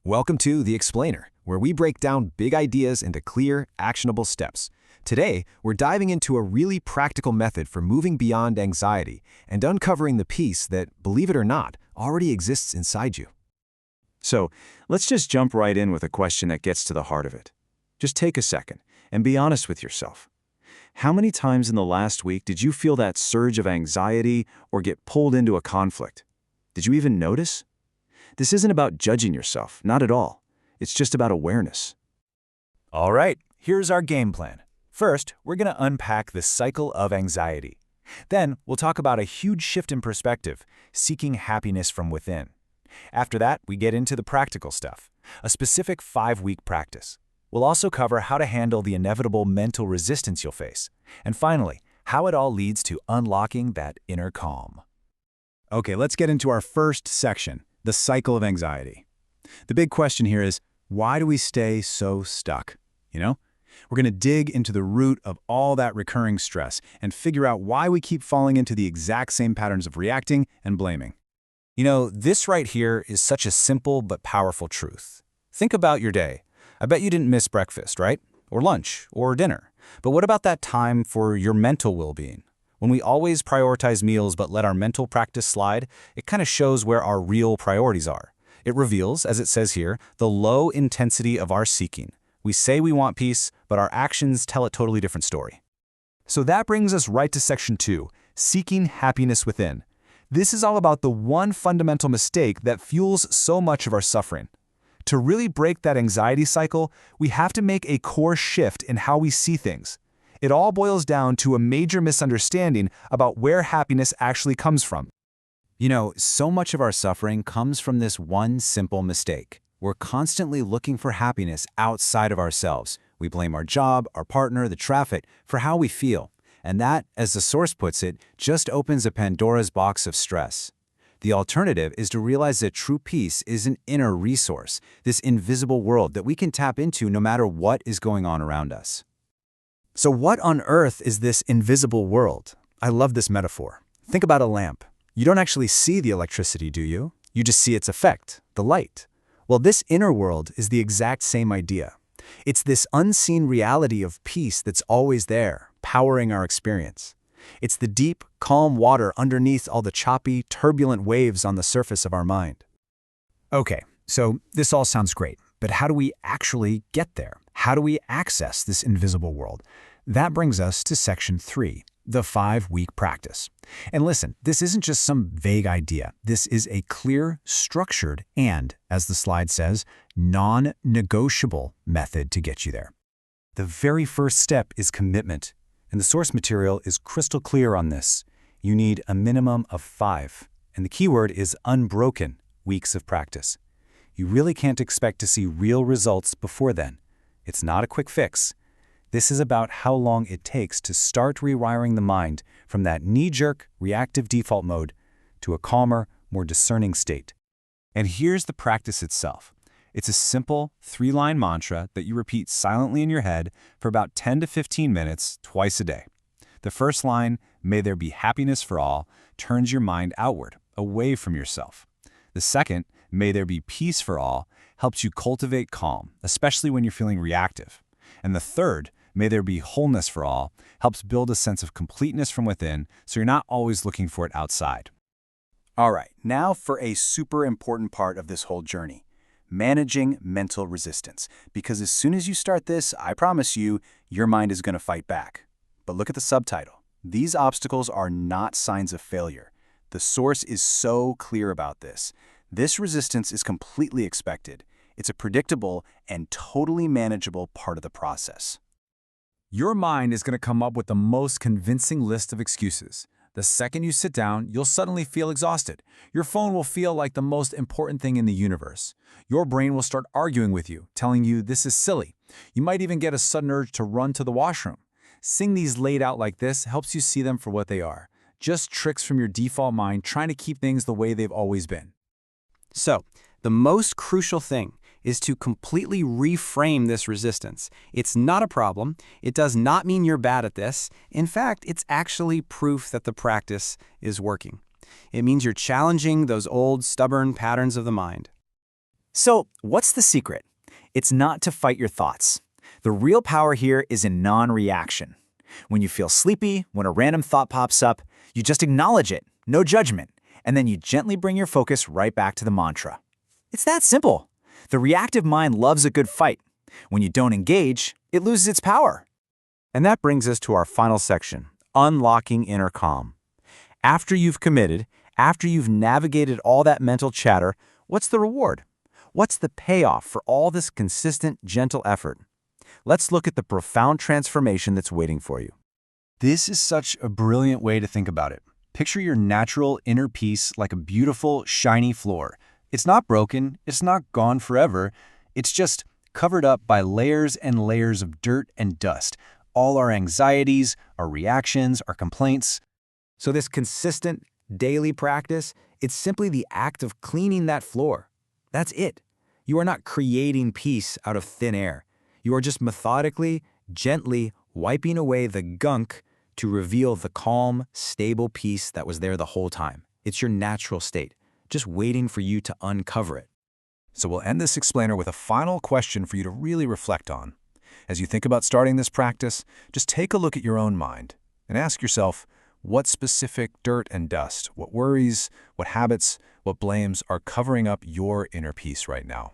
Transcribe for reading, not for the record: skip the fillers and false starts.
Welcome to The Explainer, where we break down big ideas into clear, actionable steps. Today, we're diving into a really practical method for moving beyond anxiety and uncovering the peace that, believe it or not, already exists inside you. So, let's just jump right in with a question that gets to the heart of it. Just take a second and be honest with yourself. How many times in the last week did you feel that surge of anxiety or get pulled into a conflict? Did you even notice? This isn't about judging yourself, not at all. It's just about awareness. All right, here's our game plan. First, we're going to unpack the cycle of anxiety. Then, we'll talk about a huge shift in perspective, seeking happiness from within. After that, we get into the practical stuff, a specific 5-week practice. We'll also cover how to handle the inevitable mental resistance you'll face. And finally, how it all leads to unlocking that inner calm. Okay, let's get into our first section, the cycle of anxiety. The big question here is, why do we stay so stuck? We're going to dig into the root of all that recurring stress and figure out why we keep falling into the exact same patterns of reacting and blaming. This right here is such a simple but powerful truth. Think about your day. I bet you didn't miss breakfast, right? Or lunch, or dinner. But what about that time for your mental well-being? When we always prioritize meals but let our mental practice slide, it kind of shows where our real priorities are. It reveals, as it says here, the low intensity of our seeking. We say we want peace, but our actions tell a totally different story. So that brings us right to section 2, seeking happiness within. This is all about the one fundamental mistake that fuels so much of our suffering. To really break that anxiety cycle, we have to make a core shift in how we see things. It all boils down to a major misunderstanding about where happiness actually comes from. So much of our suffering comes from this one simple mistake. We're constantly looking for happiness outside of ourselves. We blame our job, our partner, the traffic for how we feel. And that, as the source puts it, just opens a Pandora's box of stress. The alternative is to realize that true peace is an inner resource, this invisible world that we can tap into no matter what is going on around us. So what on earth is this invisible world? I love this metaphor. Think about a lamp. You don't actually see the electricity, do you? You just see its effect, the light. Well, this inner world is the exact same idea. It's this unseen reality of peace that's always there, powering our experience. It's the deep, calm water underneath all the choppy, turbulent waves on the surface of our mind. Okay, so this all sounds great, but how do we actually get there? How do we access this invisible world? That brings us to section 3, the 5-week practice. And listen, this isn't just some vague idea. This is a clear, structured, and, as the slide says, non-negotiable method to get you there. The very first step is commitment, and the source material is crystal clear on this. You need a minimum of 5, and the keyword is unbroken, weeks of practice. You really can't expect to see real results before then. It's not a quick fix. This is about how long it takes to start rewiring the mind from that knee-jerk, reactive default mode to a calmer, more discerning state. And here's the practice itself. It's a simple 3-line mantra that you repeat silently in your head for about 10 to 15 minutes twice a day. The first line, "May there be happiness for all," turns your mind outward, away from yourself. The second, "May there be peace for all," helps you cultivate calm, especially when you're feeling reactive. And the third, "May there be wholeness for all," helps build a sense of completeness from within, so you're not always looking for it outside. All right, now for a super important part of this whole journey, managing mental resistance. Because as soon as you start this, I promise you, your mind is going to fight back. But look at the subtitle. These obstacles are not signs of failure. The source is so clear about this. This resistance is completely expected. It's a predictable and totally manageable part of the process. Your mind is going to come up with the most convincing list of excuses. The second you sit down, you'll suddenly feel exhausted. Your phone will feel like the most important thing in the universe. Your brain will start arguing with you, telling you this is silly. You might even get a sudden urge to run to the washroom. Seeing these laid out like this helps you see them for what they are. Just tricks from your default mind trying to keep things the way they've always been. So, the most crucial thing is to completely reframe this resistance. It's not a problem. It does not mean you're bad at this. In fact, it's actually proof that the practice is working. It means you're challenging those old, stubborn patterns of the mind. So, what's the secret? It's not to fight your thoughts. The real power here is in non-reaction. When you feel sleepy, when a random thought pops up, you just acknowledge it, no judgment, and then you gently bring your focus right back to the mantra. It's that simple. The reactive mind loves a good fight. When you don't engage, it loses its power. And that brings us to our final section, unlocking inner calm. After you've committed, after you've navigated all that mental chatter, what's the reward? What's the payoff for all this consistent, gentle effort? Let's look at the profound transformation that's waiting for you. This is such a brilliant way to think about it. Picture your natural inner peace like a beautiful, shiny floor. It's not broken, it's not gone forever, it's just covered up by layers and layers of dirt and dust. All our anxieties, our reactions, our complaints. So this consistent, daily practice, it's simply the act of cleaning that floor. That's it. You are not creating peace out of thin air. You are just methodically, gently wiping away the gunk to reveal the calm, stable peace that was there the whole time. It's your natural state, just waiting for you to uncover it. So we'll end this explainer with a final question for you to really reflect on. As you think about starting this practice, just take a look at your own mind and ask yourself, what specific dirt and dust, what worries, what habits, what blames are covering up your inner peace right now?